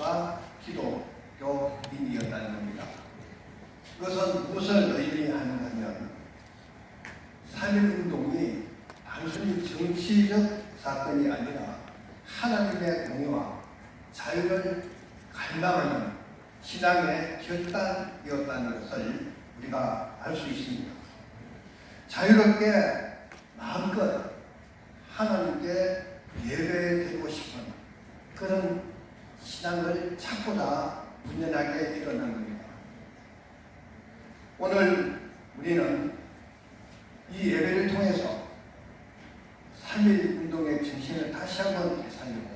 민주주의와 기독교인이었다는 겁니다. 그것은 무엇을 의미하는가 하면 3.1운동이 단순히 정치적 사건이 아니라 하나님의 공의와 자유를 갈망하는 신앙의 결단이었다는 것을 우리가 알 수 있습니다. 자유롭게 마음껏 하나님께 예배드리고 싶은 그런 신앙을 찾고자 분연하게 일어난 겁니다. 오늘 우리는 이 예배를 통해서 3.1운동의 정신을 다시 한번 되살리고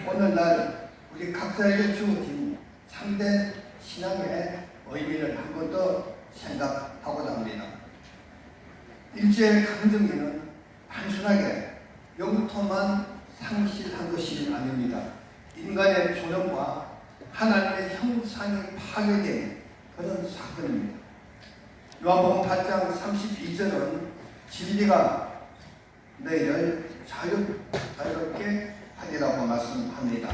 오늘날 우리 각자에게 주어진 참된 신앙의 의미를 한 번 더 생각하고자 합니다. 일제강점기는 단순하게 영토만 상실한 것이 아닙니다. 인간의 존엄과 하나님의 형상이 파괴된 그런 사건입니다. 요한복음 8장 32절은 진리가 너희를 자유롭게 하리라고 말씀합니다.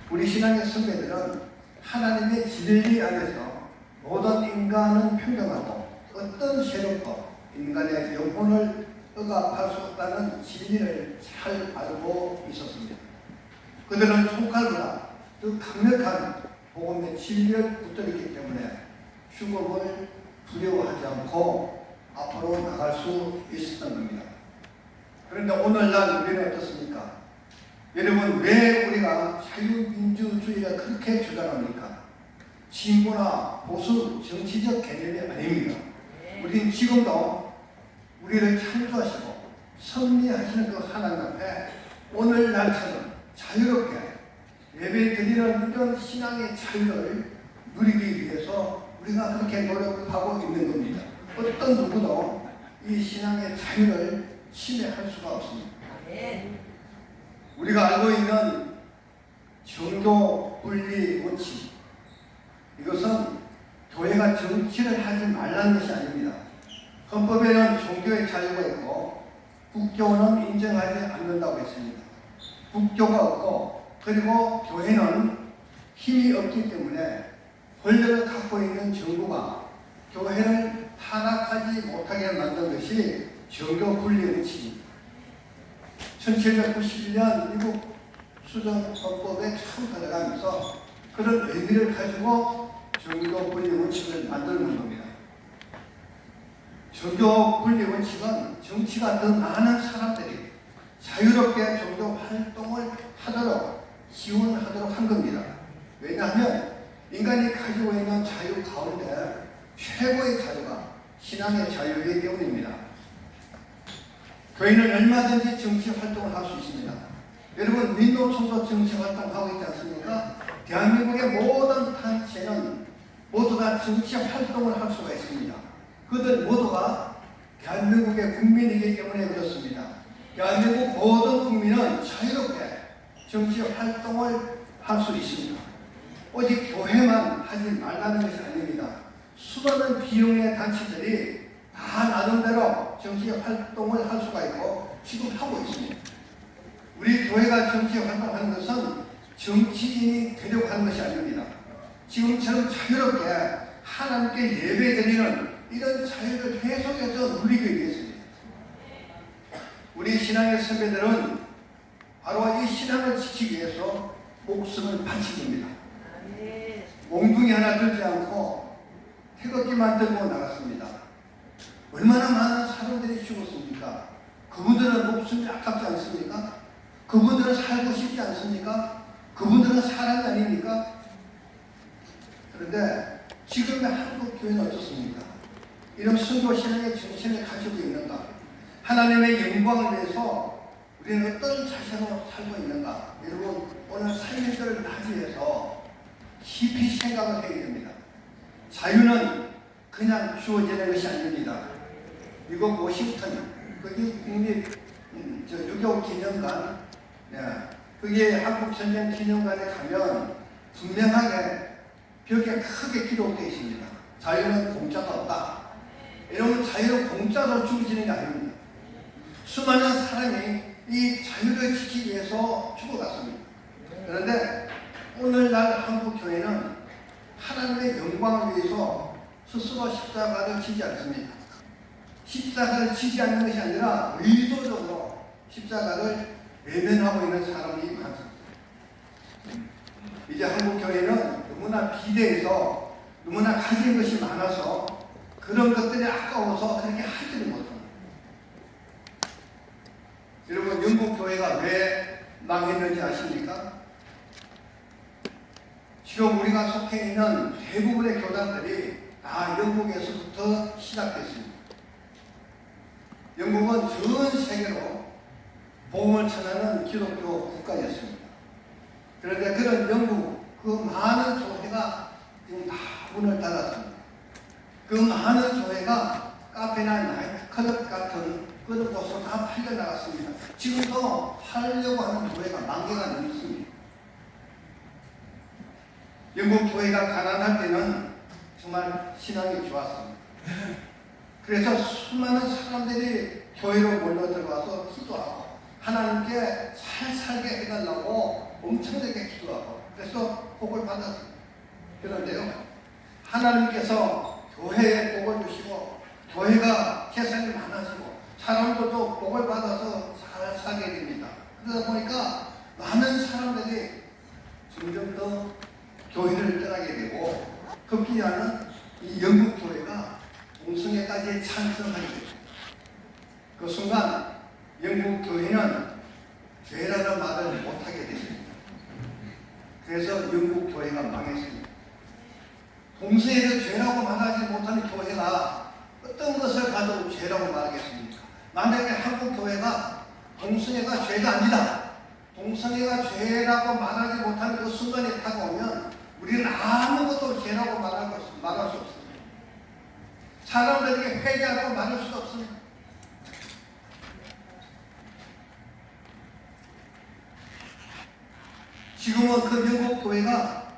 우리 신앙의 선배들은 하나님의 진리 안에서 모든 인간은 평등하고 어떤 세력도 인간의 영혼을 억압할 수 없다는 진리를 잘 알고 있었습니다. 그들은 총칼보다 더 강력한 복음의 진리를 붙들었기 때문에 죽음을 두려워하지 않고 앞으로 나갈 수 있었던 겁니다. 그런데 오늘날 우리는 어떻습니까? 여러분, 왜 우리가 자유민주주의가 그렇게 주장합니까? 진보나 보수 정치적 개념이 아닙니다. 우리는 지금도 우리를 창조하시고 섭리하시는 그 하나님 앞에 오늘날처럼 자유롭게 예배드리는 이런 신앙의 자유를 누리기 위해서 우리가 그렇게 노력하고 있는 겁니다. 어떤 누구도 이 신앙의 자유를 침해할 수가 없습니다. 우리가 알고 있는 종교 분리 원칙, 이것은 교회가 정치를 하지 말라는 것이 아닙니다. 헌법에는 종교의 자유가 있고 국교는 인정하지 않는다고 했습니다. 국교가 없고 그리고 교회는 힘이 없기 때문에 권력을 갖고 있는 정부가 교회를 탄압하지 못하게 만든 것이 종교 분리 원칙입니다. 1791년 미국 수정 헌법에 처음 들어가면서 그런 의미를 가지고 종교 분리 원칙을 만드는 겁니다. 종교 분리 원칙은 정치가 더 많은 사람들이 자유롭게 종교 활동을 하도록 지원하도록 한 겁니다. 왜냐하면 인간이 가지고 있는 자유 가운데 최고의 자유가 신앙의 자유이기 때문입니다. 교회는 얼마든지 정치 활동을 할 수 있습니다. 여러분, 민노총도 정치 활동하고 있지 않습니까? 대한민국의 모든 단체는 모두 다 정치 활동을 할 수가 있습니다. 그들 모두가 대한민국의 국민이기 때문에 그렇습니다. 대한민국 모든 국민은 자유롭게 정치 활동을 할 수 있습니다. 오직 교회만 하지 말라는 것이 아닙니다. 수많은 비용의 단체들이 다 나름대로 정치 활동을 할 수가 있고 지금 하고 있습니다. 우리 교회가 정치 활동하는 것은 정치인이 되려고 하는 것이 아닙니다. 지금처럼 자유롭게 하나님께 예배드리는 이런 자유를 계속해서 누리기 위해서입니다. 우리 신앙의 선배들은 바로 이 신앙을 지키기 위해서 목숨을 바친 겁니다. 몽둥이 하나 들지 않고 태극기만 들고 나갔습니다. 얼마나 많은 사람들이 죽었습니까? 그분들은 목숨이 아깝지 않습니까? 그분들은 살고 싶지 않습니까? 그분들은 사람이 아닙니까? 그런데 지금의 한국 교회는 어떻습니까? 이런 순교 신앙의 정신을 가지고 있는가? 하나님의 영광을 위해서 우리는 어떤 자세로 살고 있는가? 여러분, 오늘 삶들을 맞이해서 깊이 생각을 해야 됩니다. 자유는 그냥 주어지는 것이 아닙니다. 미국 워싱턴, 거기 국립 6.25 기념관, 거기에 한국전쟁 기념관에 가면 분명하게 벽에 크게 기록되어 있습니다. 자유는 공짜가 없다. 여러분, 자유는 공짜로 주어지는 게 아닙니다. 수많은 사람이 이 자유를 지키기 위해서 죽어갔습니다. 그런데 오늘날 한국 교회는 하나님의 영광을 위해서 스스로 십자가를 지지 않습니다. 십자가를 지지 않는 것이 아니라 의도적으로 십자가를 외면하고 있는 사람이 많습니다. 이제 한국 교회는 너무나 비대해서 너무나 가진 것이 많아서 그런 것들이 아까워서 그렇게 하지를 못합니다. 여러분, 영국 교회가 왜 망했는지 아십니까? 지금 우리가 속해 있는 대부분의 교단들이 다 영국에서부터 시작됐습니다. 영국은 전 세계로 복음을 전하는 기독교 국가였습니다. 그런데 그런 영국 그 많은 교회가 지금 다 문을 닫았습니다. 그 많은 교회가 카페나 나이트클럽 같은 그런 곳으로 다 팔려나갔습니다. 지금도 하려고 하는 교회가 10,000개가 넘습니다. 영국 교회가 가난할 때는 정말 신앙이 좋았습니다. 그래서 수많은 사람들이 교회로 몰려 들어와서 기도하고 하나님께 잘 살게 해달라고 엄청나게 기도하고 그래서 복을 받았습니다. 그런데요, 하나님께서 교회에 복을 주시고 교회가 세상이 많아지고 사람들도 복을 받아서 잘 살게 됩니다. 그러다 보니까 많은 사람들이 점점 더 교회를 떠나게 되고 급기야는 이 영국 교회가 동성애까지 찬성하게 됩니다. 그 순간 영국 교회는 죄라는 말을 못하게 됐습니다. 그래서 영국 교회가 망했습니다. 동성애를 죄라고 말하지 못하는 교회가 어떤 것을 가도 죄라고 말하겠습니까? 만약에 한국 교회가 동성애가 죄가 아니다, 동성애가 죄라고 말하지 못하는 그 순간이 다가오면 우리는 아무것도 죄라고 말할 수 없습니다. 사람들에게 회개하라고 말할 수도 없습니다. 지금은 그 영국 교회가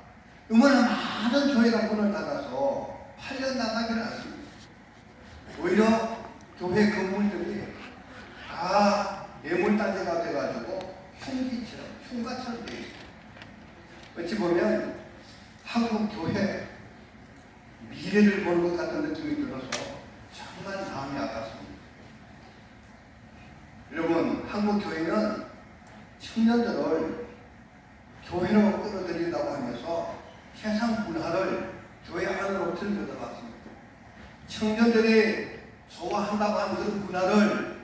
너무나 많은 교회가 문을 닫아서 팔려나가지는 않습니다. 오히려 교회 건물들이 다 매물단지가 돼가지고 흉가처럼 되어 있습니다. 어찌 보면 한국 교회 미래를 보는 것 같은 느낌이 들어서 정말 마음이 아팠습니다. 여러분, 한국 교회는 청년들을 교회로 끌어들인다고 하면서 세상 문화를 교회 안으로 들고 들어갔습니다. 청년들이 좋아한다고 하는 그런 문화를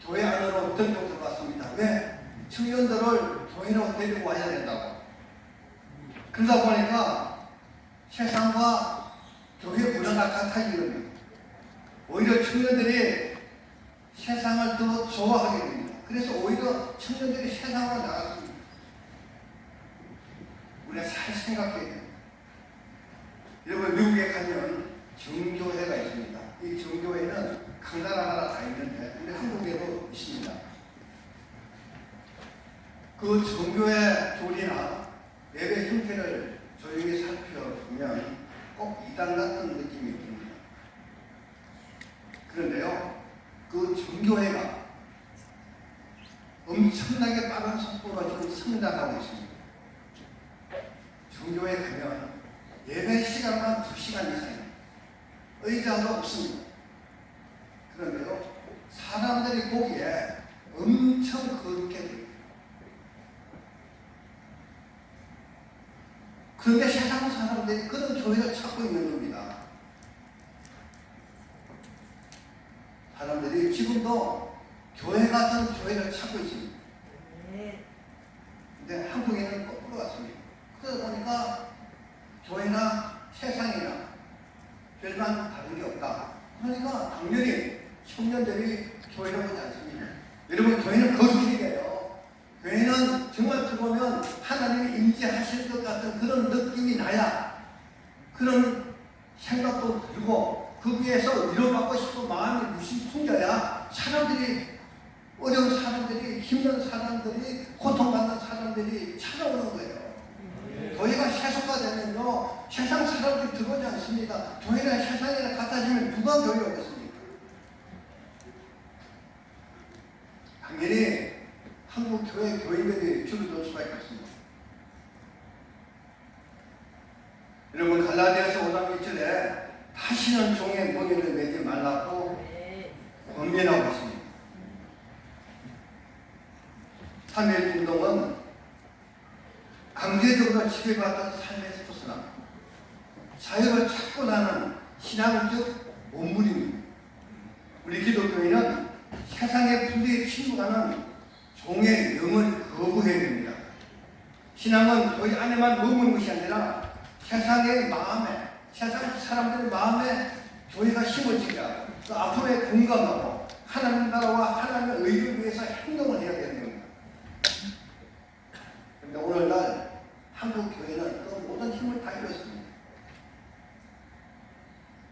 교회 안으로 들고 들어갔습니다. 왜? 청년들을 교회로 데리고 와야 된다고. 그러다 보니까 세상과 교회 문화가 같아지는 겁니다. 오히려 청년들이 세상을 더 좋아하게 됩니다. 그래서 오히려 청년들이 세상으로 나갔습니다. 우리가 잘 생각해야 됩니다. 여러분, 미국에 가면 정교회가 있습니다. 이 정교회는 각 나라마다 다 있는데 우리 한국에도 있습니다. 그 정교회 교리나 예배 형태를 조용히 살펴보면 꼭 이단 같은 느낌이 듭니다. 그런데요, 그 정교회가 엄청나게 빠른 속도로 지금 성장하고 있습니다. 정교회 가면 예배 시간만 2시간 이상입니다. 의자도 없습니다. 그런데요, 사람들이 보기에 엄청 거룩해 보입니다. 그런데 세상 사람들이 그런 교회를 찾고 있는 겁니다. 사람들이 지금도 교회 같은 교회를 찾고 있습니다. 근데 한국에는 거꾸로 왔습니다. 그러다 보니까 교회나 세상이나 별반 다른 게 없다. 그러니까 당연히 청년들이 교회를 오지 않습니다. 여러분, 교회는 거룩해요. 교회는 정말 들어오면 하나님이 임재하실 것 같은 그런 느낌이 나야 그런 생각도 들고 거기에서 위로받고 싶은 마음이 무심 풍겨야 사람들이, 어려운 사람들이, 힘든 사람들이, 고통받는 사람들이 찾아오는 거예요. 교회가 세속화되면요, 세상 사람들이 들어오지 않습니다. 교회가 세상이랑 같아지면 누가 교회에 오겠습니까? 당연히 한국 교회 교인들이 줄을 둘 수밖에 없습니다. 여러분 갈라디아서 5장 1절에 다시는 종의 멍에를 매지 말라고 권면하고 있습니다. 3.1 운동은 강제적으로 지배받던 삶에서 벗어나 자유를 찾고 사는 신앙적 몸부림입니다. 우리 기독교인은 세상의 부대에 침묵하는 종의 영을 거부해야 됩니다. 신앙은 교회 안에만 머무는 것이 아니라 세상의 마음에, 세상 사람들의 마음에 교회가 심어지게 그 아픔에 공감하고 하나님 나라와 하나님의 의를 위해서 행동을 해야 되는 겁니다. 그런데 오늘날 한국 교회는 그 모든 힘을 다 잃었습니다.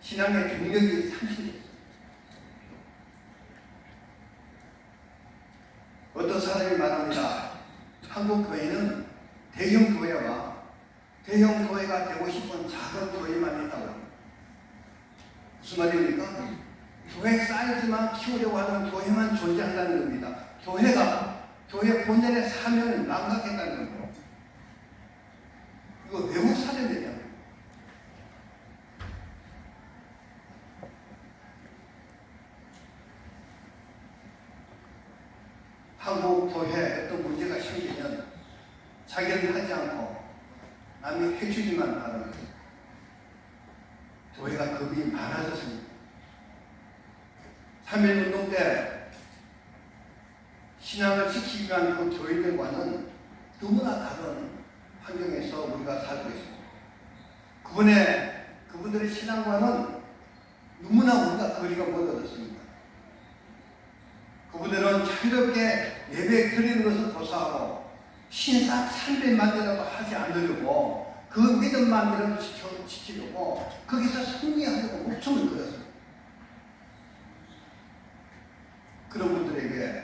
신앙의 경력이 상실했습니다. 어떤 사람이 말합니다. 한국 교회는 대형 교회와 대형 교회가 되고 싶은 작은 교회만 있다고 합니다. 무슨 말입니까? 교회 사이즈만 키우려고 하는 교회만 존재한다는 겁니다. 교회가 교회 본연의 사명을 망각했다는 겁니다. 이거 외국 사례입니다. 한국 교회에 어떤 문제가 생기면 자기는 하지 않고 남이 해주기만 하는 교회가 겁이 많아졌습니다. 3.1 운동 때 신앙을 지키기 위한 그 교인들과는 너무나 다른 환경에서 우리가 살고 있습니다. 그분들의 신앙과는 너무나 우리가 거리가 멀어졌습니다. 그분들은 자유롭게 예배 드리는 것을 고사하고 신사 참배만이라도 하지 않으려고 그 믿음만이라도 지키려고 거기서 승리하려고 목숨을 걸었습니다. 그런 분들에게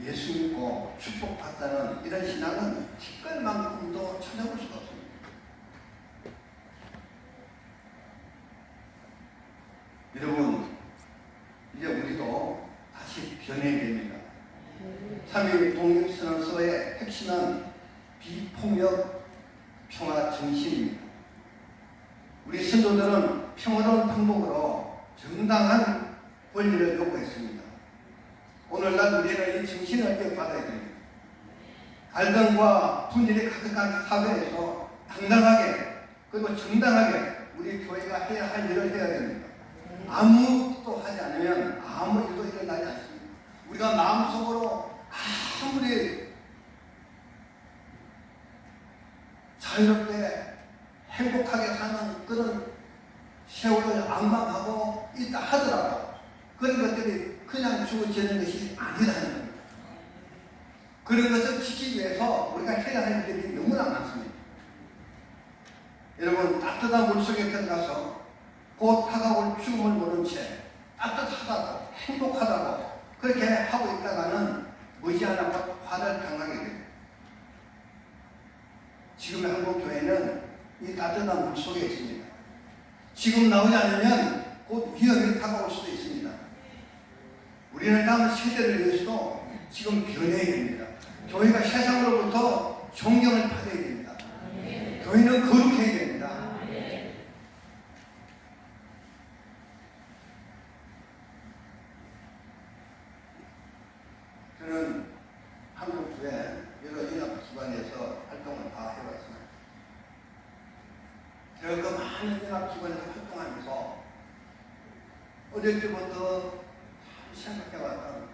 예수 믿고 축복받다는 이런 신앙은 티끌만큼도 찾아볼 수가 없습니다. 여러분, 이제 우리도 다시 변해야 됩니다. 3.1 독립선언서의 핵심은 비폭력 평화 정신입니다. 우리 선조들은 평화로운 방법으로 정당한 권리를 요구했습니다. 오늘날 우리는 이 정신을 이어받아야 됩니다. 갈등과 분열이 가득한 사회에서 당당하게 그리고 정당하게 우리 교회가 해야 할 일을 해야 됩니다. 아무것도 하지 않으면 아무 일도 일어나지 않습니다. 우리가 마음속으로 아무리 자유롭게 행복하게 사는 그런 세월을 앙망하고 있다 하더라도 그런 것들이 그냥 주어지는 것이 아니라는 겁니다. 그런 것을 지키기 위해서 우리가 해야 할 일들이 너무나 많습니다. 여러분, 따뜻한 물속에 들어가서 곧 다가올 죽음을 모른 채 따뜻하다고 행복하다고 그렇게 하고 있다가는 머지않아 화를 당하게 됩니다. 지금의 한국 교회는 이 따뜻한 물속에 있습니다. 지금 나오지 않으면 곧 위험이 다가올 수도 있습니다. 우리는 다음 세대를 위해서도 지금 변해야 됩니다. 교회가 세상으로부터 존경을 받아야 됩니다. 교회는 거룩해야 됩니다. 저는 한국교회 여러 연합기관에서 활동을 다 해봤습니다. 제가 그 많은 연합기관에서 활동하면서 어릴 때부터 생각해봤던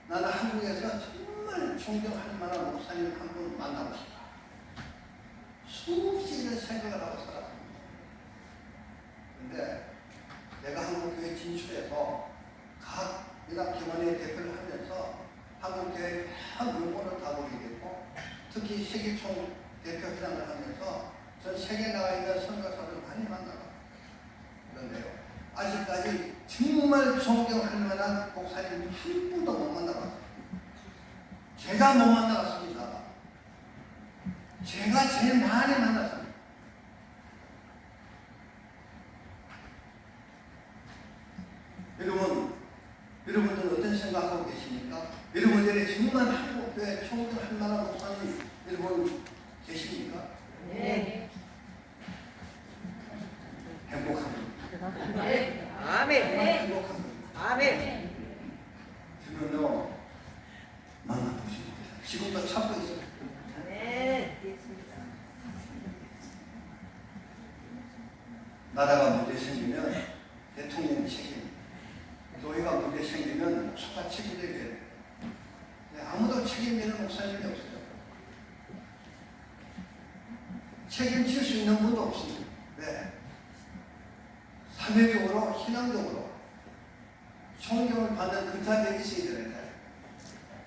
나는 한국에서 정말 존경할 만한 목사님 한 분 만나고 싶다. 수없이 이런 생각을 하고 살았습니다. 그런데 내가 한국교회 진출해서 각 연합기관의 대표를 하면서 한국교회 한 물건을 다 보게 됐고 특히 세계총 대표회장을 하면서 전 세계에 나가 있는 선교사를 많이 만나고 그런데요. 아직까지 정말 존경할 만한 목사님 한 분도 못 만나봤어요. 제가 못 만나봤습니다. 제가 제일 많이 만났습니다. 여러분들은 어떤 생각하고 계십니까? 여러분들이 정말 한국교회 존경할 만한 목사님 여러분 계십니까? 네. 나라가 문제 생기면 대통령 책임, 교회가 문제 생기면 목사가 책임져야 돼요. 아무도 책임지는 목사님이 없어요. 책임질 수 있는 분도 없습니다. 왜? 사회적으로, 신앙적으로 존경을 받는 그 자리에 있어야 되는데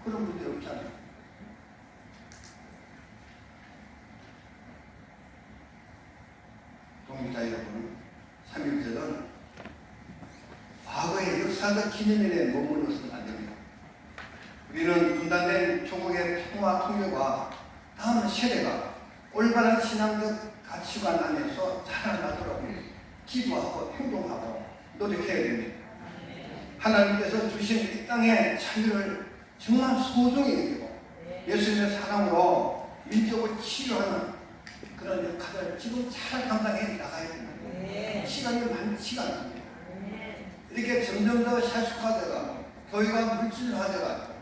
그런 분들이 없잖아요. 동기자 여러분, 3.1절은 과거의 역사적 기념일에 머물러서는 안 됩니다. 우리는 분단된 조국의 평화 통일과 다음 세대가 올바른 신앙적 가치관 안에서 자라나도록 기도하고 행동하고 노력해야 됩니다. 하나님께서 주신 이 땅의 자유를 정말 소중히 여기고 예수님의 사랑으로 민족을 치유하는 그런 역할을 지금 잘 감당해 나가야 됩니다. 시간이 많지가 않습니다. 이렇게 점점 더 세속화되고 교회가 물질화되고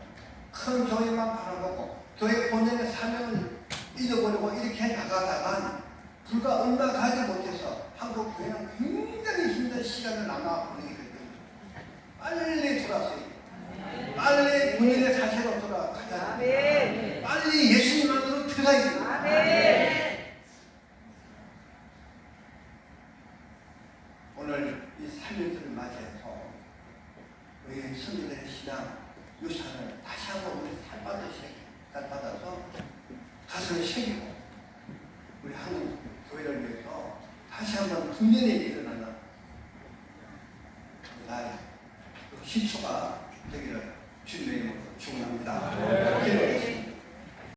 큰 교회만 바라보고 교회 본연의 사명을 잊어버리고 이렇게 나가다가 불과 얼마 가지 못해서 한국 교회는 굉장히 힘든 시간을 남아 보내게 될 겁니다. 빨리 돌아서요. 빨리 본인의 자세로 돌아가야 됩니다. 빨리 예수님 안으로 들어가야 됩니다. 오늘 이 3.1절을 맞이해서 우리 선교들의 신앙 유산을 다시 한번 우리 살받아서 가슴을 새기고 우리 한국 교회를 위해서 다시 한번 분명히 일어나는 날, 그 시초가 되기를 주님의 이름으로 축원합니다.